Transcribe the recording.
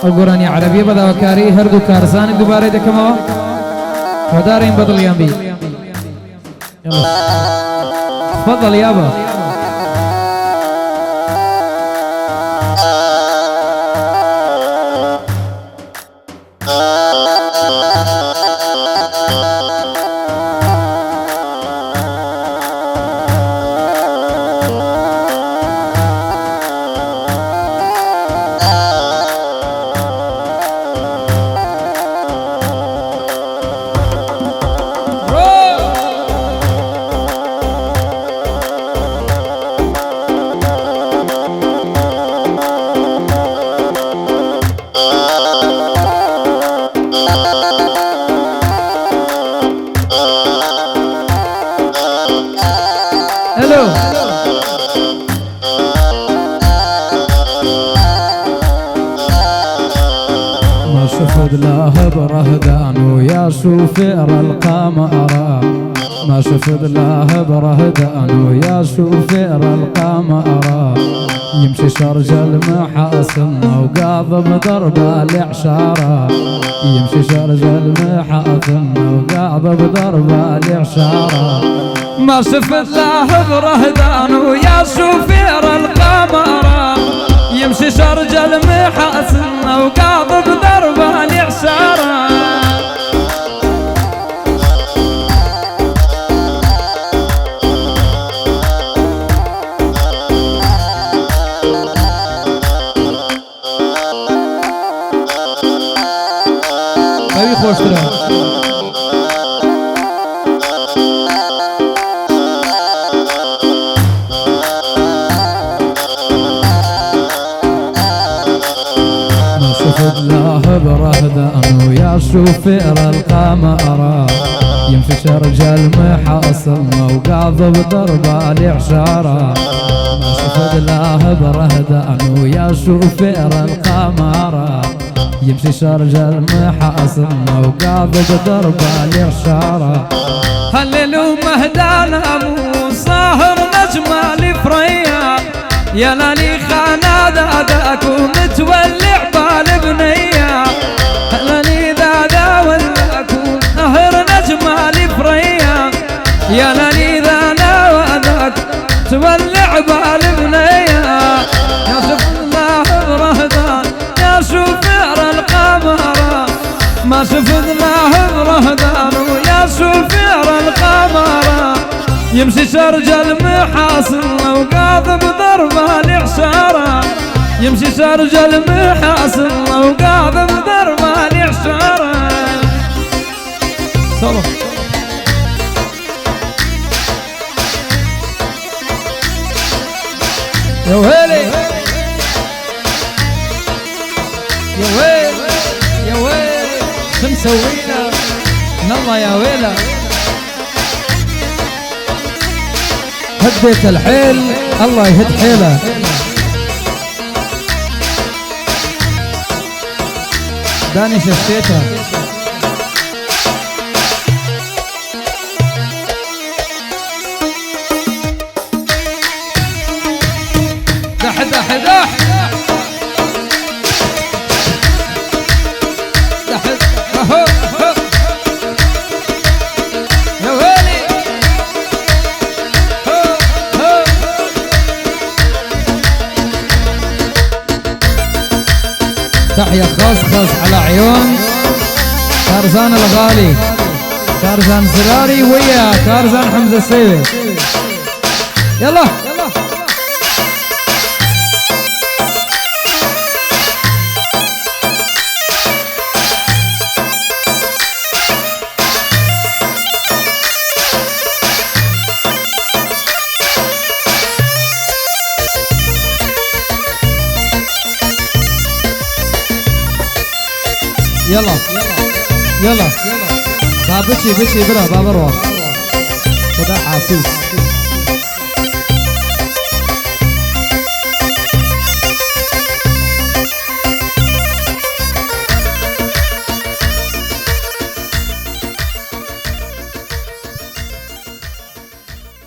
القرآن عربية بدا وكاري هردو كارزان دوباره دكما ودارين بدل يامبي. يلا تفضل يابا. شفت له برهدان ويا شوفير القمر، ما شفت له برهدان ويا شوفير القمر، يمشي شرج المحاصن وقاضب ضرب الإعشارة، يمشي شرج المحاصن وقاضب ضرب الإعشارة، ما شفت له برهدان ويا شوفير القمر، يمشي شرج المحاصن وقاضب ضرب الإعشارة. خبي خوش ترى شفت له برهدان ويا شوفير القمر، يمشي شرج المحاصن وقاضب ضرب الإعشارة، ما شفت له برهدان ويا شوفير القمر، يمشي شرج المحاصن وقاضب ضرب الإعشارة. هللوا مهدان أبو صاهر نجم الفريا، يا لالي خانا ذاك ومتولع بالبنية، هلالي ذا وذاك نهر نجم الفريا، يا لالي ذا وذاك تولع بالبنية. يا شوف الله برهدان يا شوفير القمر، ما شفت له برهدان ويا شوفير القمر، يمشي شرج المحاصن وقاضب ضرب الإعشارة، يمشي شرج المحاصن وقاضب ضرب الإعشارة. صلوا يا ويلي يا ويل يا ويل شو مسوينا الله يا ويله. هديت الحيل الله يهد حيله. داني شفتها دح دح دح دح اهو يا ويلي تحية خاص على عيون تارزان الغالي، تارزان زراري ويا تارزان حمزة السيوي. يلا يلا يلا بابتشي بتشي برا بابا روح خدا حافظ.